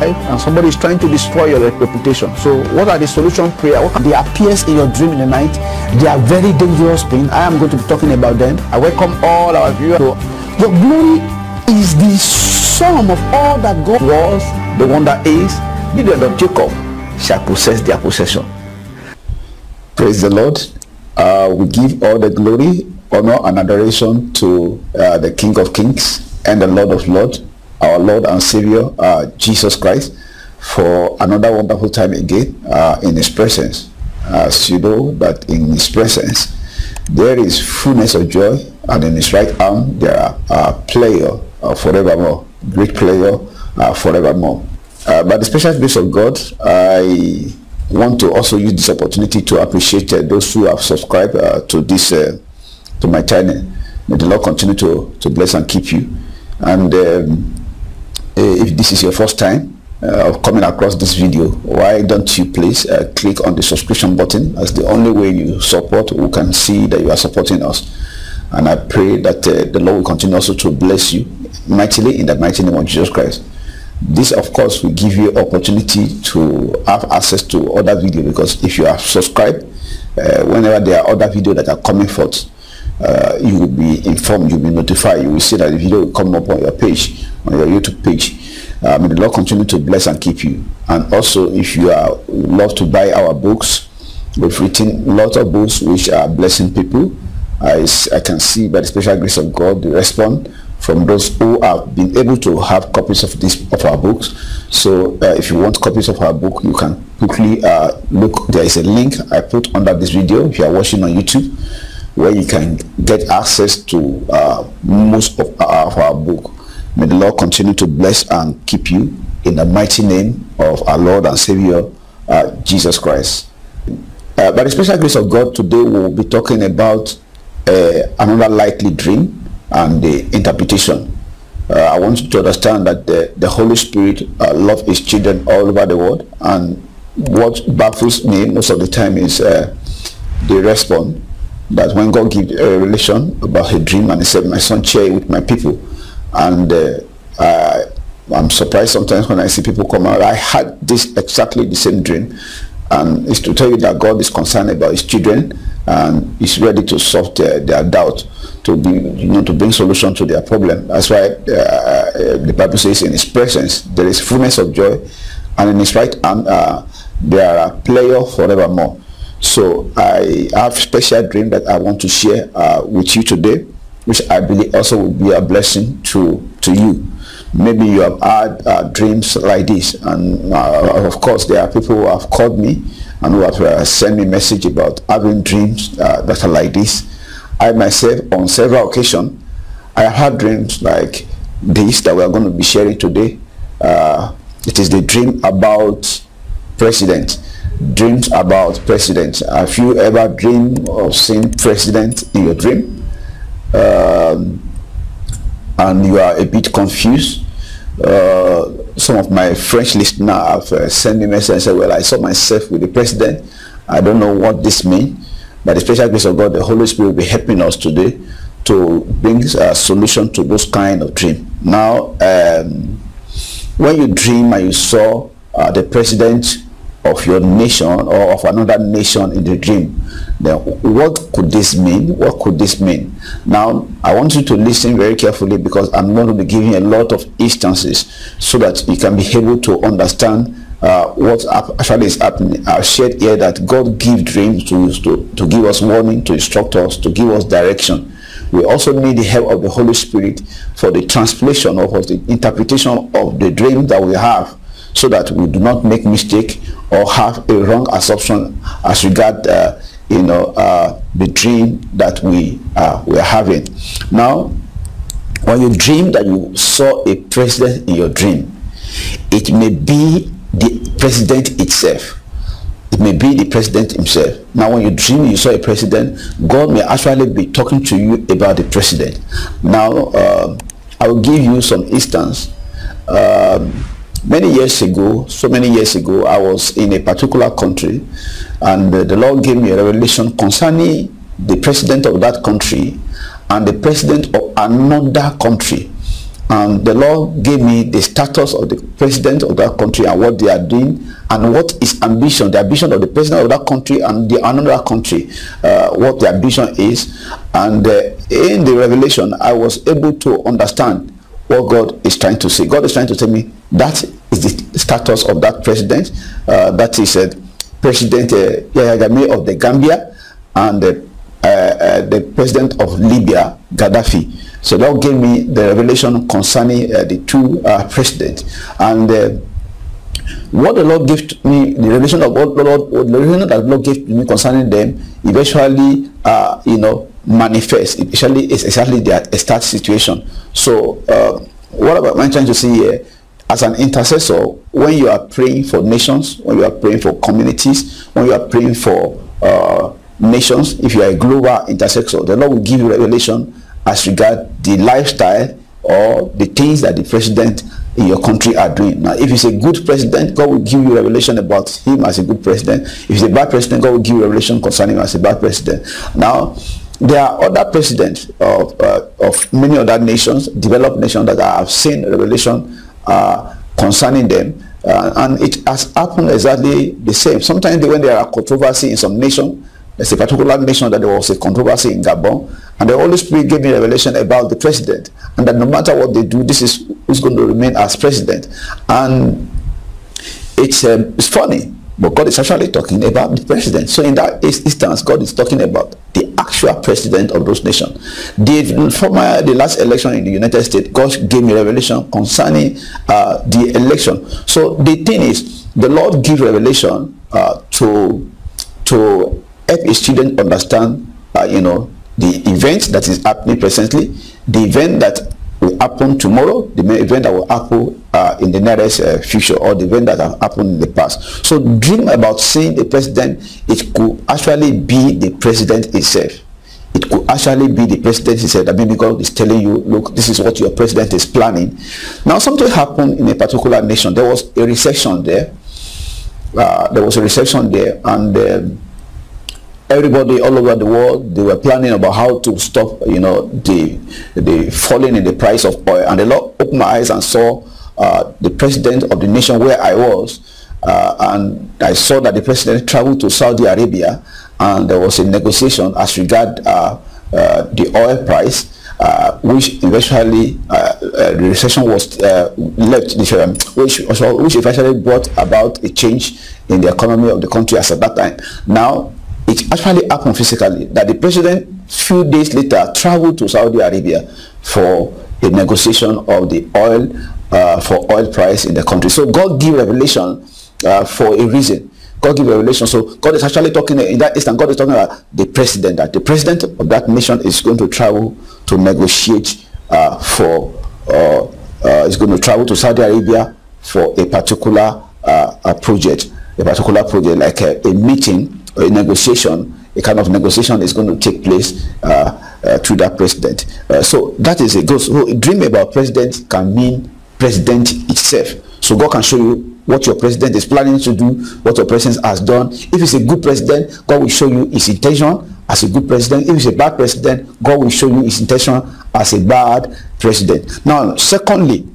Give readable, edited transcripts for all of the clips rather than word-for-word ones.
and somebody is trying to destroy your reputation. So what are the solution prayer? They appears in your dream in the night. They are very dangerous things. I am going to be talking about them. I welcome all our viewers. So your glory is the sum of all that God was, the one that is. The children of Jacob shall possess their possession. Praise the Lord. We give all the glory, honor, and adoration to the King of Kings and the Lord of Lords, our Lord and Savior, Jesus Christ, for another wonderful time again in His presence. As you know that in His presence there is fullness of joy, and in His right arm there are pleasure forevermore, great pleasure forevermore. By the special grace of God, I want to also use this opportunity to appreciate those who have subscribed to this to my channel. May the Lord continue to bless and keep you. And if this is your first time of coming across this video, why don't you please click on the subscription button, as the only way you support, we can see that you are supporting us. And I pray that the Lord will continue also to bless you mightily in the mighty name of Jesus Christ. This of course will give you opportunity to have access to other videos, because if you are subscribed, whenever there are other videos that are coming forth, you will be informed, you will be notified, you will see that the video will come up on your page, on your YouTube page. May the Lord continue to bless and keep you. And also, if you love to buy our books, we've written lots of books which are blessing people. I can see by the special grace of God the response from those who have been able to have copies of our books. So if you want copies of our book, you can quickly look. There is a link I put under this video if you are watching on YouTube, where you can get access to most of our book. May the Lord continue to bless and keep you in the mighty name of our Lord and Savior, Jesus Christ. By the special grace of God, today we will be talking about another likely dream and the interpretation. I want you to understand that the Holy Spirit loves His children all over the world, and what baffles me most of the time is the response that when God gives a revelation about a dream and He said, "My son, share it with my people." And I'm surprised sometimes when I see people come out. I had this exactly the same dream, and it's to tell you that God is concerned about His children and is ready to solve their doubt, to bring solution to their problem. That's why the Bible says, in His presence there is fullness of joy, and in His right hand there are pleasure forevermore. So I have a special dream that I want to share with you today, which I believe also will be a blessing to you. Maybe you have had dreams like this, and of course there are people who have called me and who have sent me message about having dreams that are like this. I myself, on several occasions, I have had dreams like this that we are going to be sharing today. It is the dream about president. Dreams about president. Have you ever dreamed of seeing president in your dream? And you are a bit confused? Some of my French listeners have sent me a message and said, "Well, I saw myself with the president. I don't know what this means." By the special grace of God, the Holy Spirit will be helping us today to bring a solution to those kind of dreams. Now, when you dream and you saw the president of your nation or of another nation in the dream, then what could this mean? What could this mean? Now, I want you to listen very carefully, because I'm going to be giving a lot of instances so that you can be able to understand what actually is happening. I've shared here that God gives dreams to give us warning, to instruct us, to give us direction. We also need the help of the Holy Spirit for the translation of the interpretation of the dream that we have, so that we do not make mistake or have a wrong assumption as regard the dream that we are having. Now, when you dream that you saw a president in your dream, it may be the president itself. It may be the president himself. Now, when you dream you saw a president, God may actually be talking to you about the president. Now, I will give you some instance. Many years ago, so many years ago, I was in a particular country, and the Lord gave me a revelation concerning the president of that country and the president of another country. and the Lord gave me the status of the president of that country and what they are doing and what is ambition, the ambition of the president of that country and the another country, what the ambition is. And in the revelation, I was able to understand what God is trying to say. God is trying to tell me that is the status of that president. That is President Yahya Jammeh of the Gambia and the president of Libya, Gaddafi. So that gave me the revelation concerning the two presidents. And what the Lord gave to me, the revelation of what the Lord gave to me concerning them, eventually, manifest. Especially is exactly their start situation. So, what am I trying to say here? As an intercessor, when you are praying for nations, when you are praying for communities, when you are praying for nations, if you are a global intercessor, the Lord will give you revelation as regard the lifestyle or the things that the president in your country are doing. Now, if he's a good president, God will give you revelation about him as a good president. If he's a bad president, God will give you revelation concerning him as a bad president. Now, there are other presidents of many other nations, developed nations, that I have seen revelation concerning them, and it has happened exactly the same. Sometimes when there are controversy in some nation, there's a particular nation that there was a controversy in Gabon, and the Holy Spirit gave me revelation about the president, and that no matter what they do, this is who's going to remain as president. And it's funny, but God is actually talking about the president. So in that instance, God is talking about the actual president of those nations. The last election in the United States, God gave me revelation concerning the election. So the thing is, the Lord gives revelation to help his children understand, the event that is happening presently, the event that will happen tomorrow, the event that will happen in the nearest future, or the event that have happened in the past. So dream about seeing the president. It could actually be the president itself. It could actually be the president itself. That maybe God is telling you, look, this is what your president is planning. Now, something happened in a particular nation. There was a recession there. And everybody all over the world, they were planning about how to stop, the falling in the price of oil. And the Lord opened my eyes and saw the president of the nation where I was, and I saw that the president traveled to Saudi Arabia, and there was a negotiation as regard the oil price, which eventually the recession was which eventually brought about a change in the economy of the country as at that time. Now, it actually happened physically that the president, few days later, traveled to Saudi Arabia for a negotiation of the oil, for oil price in the country. So God gave revelation for a reason. God gave revelation. So God is actually talking, in that instant, God is talking about the president, that the president of that nation is going to travel to negotiate is going to travel to Saudi Arabia for a particular project, like a meeting, a negotiation, a kind of negotiation is going to take place through that president. So that is it. So a dream about president can mean president itself. So God can show you what your president is planning to do, what your president has done. If it's a good president, God will show you his intention as a good president. If it's a bad president, God will show you his intention as a bad president. Now, secondly,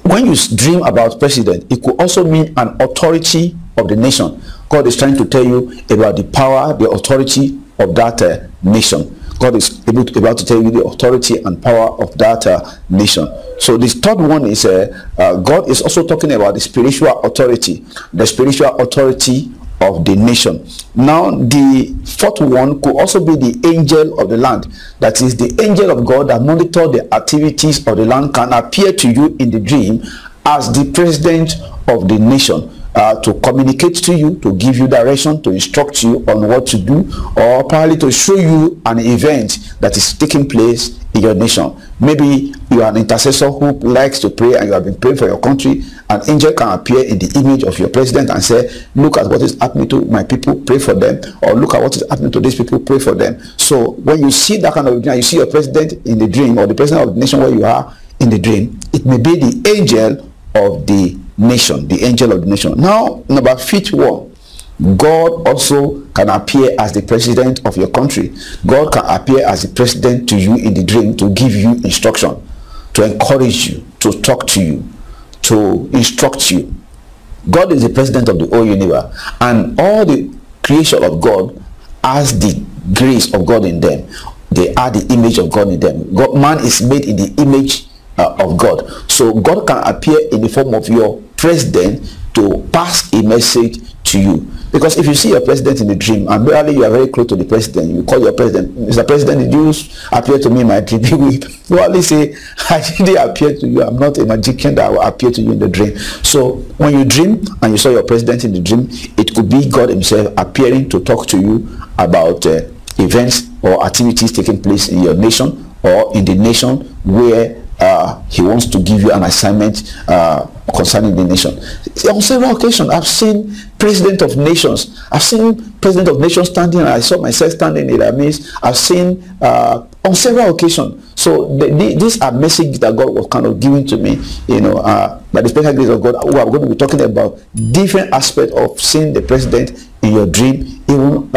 when you dream about president, it could also mean an authority of the nation. God is trying to tell you about the power, the authority of that nation. God is about to tell you the authority and power of that nation. So this third one is God is also talking about the spiritual authority of the nation. Now, the fourth one could also be the angel of the land. That is, the angel of God that monitors the activities of the land can appear to you in the dream as the president of the nation. To communicate to you, to give you direction, to instruct you on what to do, or probably to show you an event that is taking place in your nation. Maybe you are an intercessor who likes to pray and you have been praying for your country. An angel can appear in the image of your president and say, look at what is happening to my people, pray for them, or look at what is happening to these people, pray for them. So when you see that kind of dream, you see your president in the dream, or the president of the nation where you are in the dream, it may be the angel of the nation, the angel of the nation. Now, number 51, God also can appear as the president of your country. God can appear as the president to you in the dream to give you instruction, to encourage you, to talk to you, to instruct you. God is the president of the whole universe, and all the creation of God has the grace of God in them. They are the image of God in them. Man is made in the image of God. So God can appear in the form of your president to pass a message to you. Because if you see your president in the dream, and barely you are very close to the president, you call your president, Mr. President, did you appear to me in my dream? He will probably say, I didn't appear to you. I'm not a magician that will appear to you in the dream. So when you dream and you saw your president in the dream, it could be God himself appearing to talk to you about events or activities taking place in your nation or in the nation where he wants to give you an assignment concerning the nation. On several occasions, I've seen president of nations. I've seen president of nations standing, and I saw myself standing in their midst. I've seen on several occasions. So these are messages that God was kind of giving to me, you know, by the special grace of God. We are going to be talking about different aspects of seeing the president in your dream, even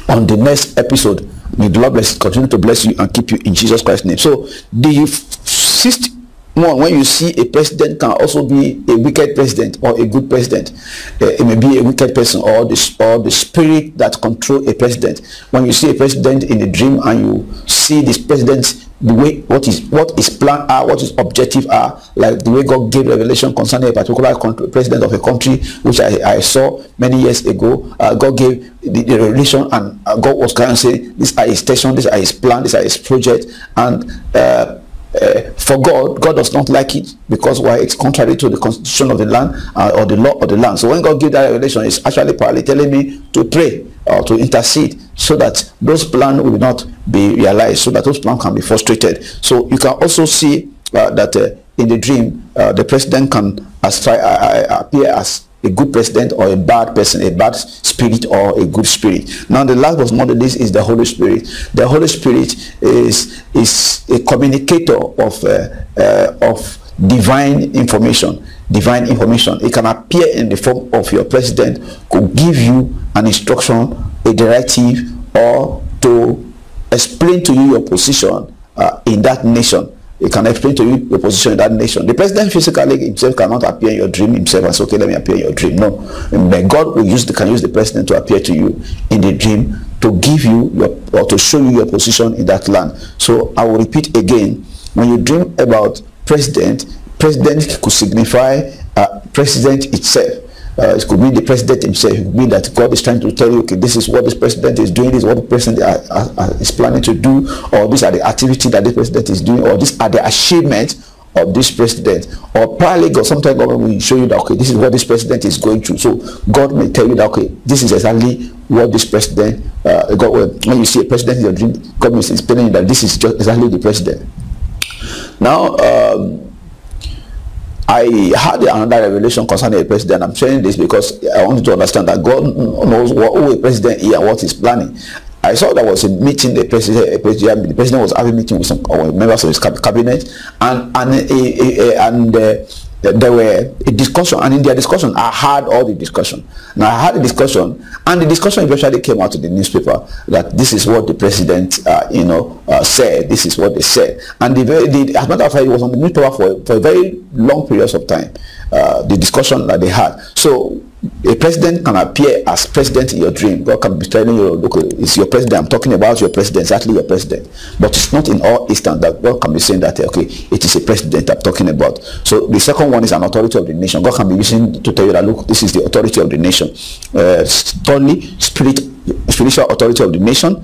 on the next episode. May the Lord continue to bless you and keep you in Jesus Christ's name. So the sixth one, when you see a president, can also be a wicked president or a good president. It may be a wicked person or the spirit that controls a president. When you see a president in a dream and you see this president, the way what his plan are, what his objective are, like the way God gave revelation concerning a particular country, president of a country, which I saw many years ago. God gave the revelation, and God was kind of saying, these are his station, these are his plan, these are his project, and for God does not like it, because why? It's contrary to the constitution of the land or the law of the land. So when God gave that revelation, it's actually probably telling me to pray or to intercede so that those plans will not be realized, so that those plans can be frustrated. So you can also see that in the dream, the president can appear as a good president or a bad person, a bad spirit or a good spirit. Now the last but not the least is the Holy Spirit. The Holy Spirit is a communicator of divine information. Divine information. It can appear in the form of your president, could give you an instruction, a directive, or to explain to you your position in that nation. It can explain to you your position in that nation. The president physically himself cannot appear in your dream himself and say, okay, let me appear in your dream. No. But God can use the president to appear to you in the dream to give you or to show you your position in that land. So I will repeat again, when you dream about president could signify president itself. It could be the president himself. It could be that God is trying to tell you, okay, this is what this president is doing, this is what the president is planning to do, or these are the activities that the president is doing, or these are the achievements of this president. Or probably God, sometimes God will show you that, okay, this is what this president is going through. So God may tell you that, okay, this is exactly what this president, when you see a president in your dream, God is explaining you that this is just exactly the president. Now, I had another revelation concerning a president. I'm saying this because I want you to understand that God knows who a president is and what he's planning. I saw there was a meeting, the president was having a meeting with some members of his cabinet, and there were a discussion, and in their discussion, I heard all the discussion. Now I had a discussion, and the discussion eventually came out in the newspaper that this is what the president, said. This is what they said, and as a matter of fact, it was on the newspaper for a very long period of time. The discussion that they had. So a president can appear as president in your dream. God can be telling you, look, it's your president. I'm talking about your president, exactly your president. But it's not in all instances that God can be saying that, okay, it is a president I'm talking about. So the second one is an authority of the nation. God can be using to tell you that, look, this is the authority of the nation. Thirdly, spiritual authority of the nation.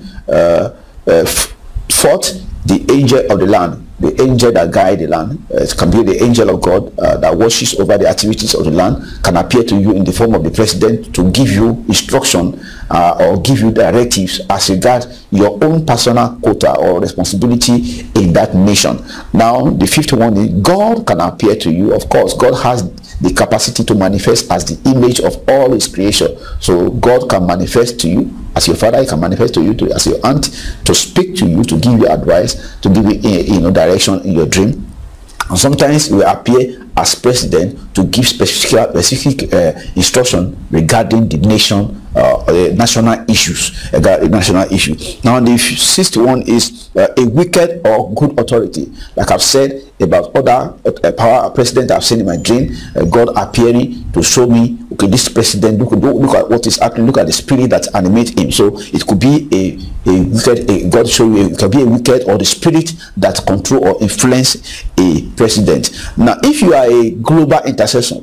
Fourth, the angel of the land. The angel that guides the land. It can be the angel of God that watches over the activities of the land, can appear to you in the form of the president to give you instruction or give you directives as regards your own personal quota or responsibility in that nation. Now, the fifth one is God can appear to you. Of course, God has the capacity to manifest as the image of all his creation. So God can manifest to you as your father. He can manifest to you as your aunt, to speak to you, to give you advice, to give you direction in your dream. And sometimes he will appear as president to give specific instruction regarding the nation, national issues. Now the sixth one is a wicked or good authority. Like I've said, about other power president I've seen in my dream. God appearing to show me, okay, this president, look at what is happening, look at the spirit that animates him. So it could be a wicked, God show you, it can be a wicked or the spirit that control or influence a president. Now, if you are a global intercessor,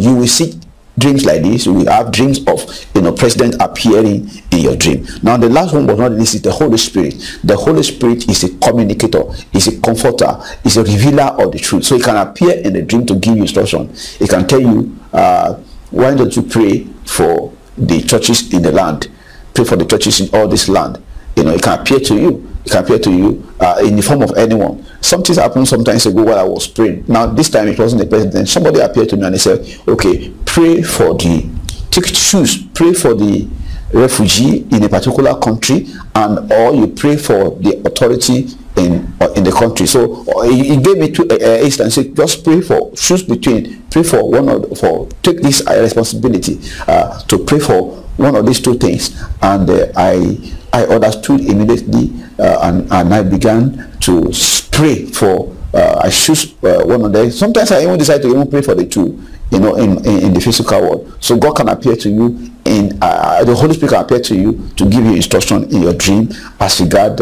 you will see dreams like this. You will have dreams of president appearing in your dream. Now, the last one but not least is the Holy Spirit. The Holy Spirit is a communicator, is a comforter, is a revealer of the truth. So it can appear in the dream to give you instruction. It can tell you, why don't you pray for the churches in the land? Pray for the churches in all this land. It can appear to you. It can appear to you in the form of anyone. Something happened sometimes ago while I was praying. Now, this time it wasn't the president. Somebody appeared to me and they said, okay, pray for the refugee in a particular country, and or you pray for the authority in the country. So he gave me two instances. Just pray for, choose between, pray for one of, take this responsibility to pray for one of these two things. And I understood immediately, and I began to pray for, I choose one of them. Sometimes I even decide to even pray for the two, in the physical world. So God can appear to you the Holy Spirit can appear to you to give you instruction in your dream as regard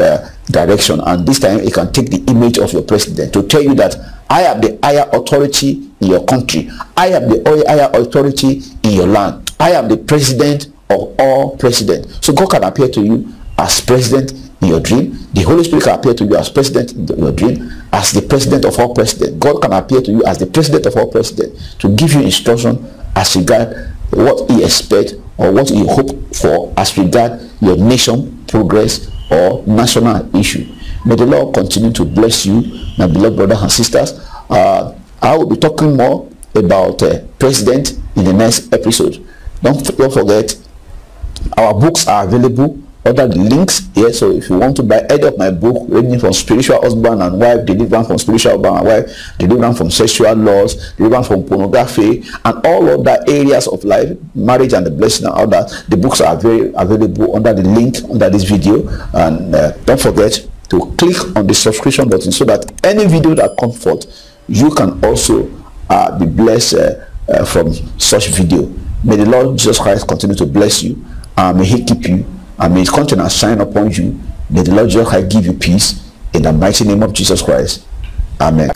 direction. And this time it can take the image of your president to tell you that I have the higher authority in your country. I have the higher authority in your land. I am the president of all presidents. So God can appear to you as president in your dream. The Holy Spirit can appear to you as president in your dream, as the president of all presidents. God can appear to you as the president of all presidents to give you instruction as regard what he expects or what you hope for as regard your nation progress or national issue. May the Lord continue to bless you, my beloved brothers and sisters. I will be talking more about president in the next episode. Don't forget, our books are available under the links here. So if you want to buy any of my book, ranging from spiritual husband and wife, deliverance from spiritual husband and wife, deliverance from sexual laws, deliverance from pornography, and all other areas of life, marriage and the blessing and all that, the books are very available under the link under this video. And don't forget to click on the subscription button so that any video that comes forth, you can also be blessed from such video. May the Lord Jesus Christ continue to bless you, and may he keep you, and may his countenance shine upon you. May the Lord Jesus Christ give you peace in the mighty name of Jesus Christ. Amen.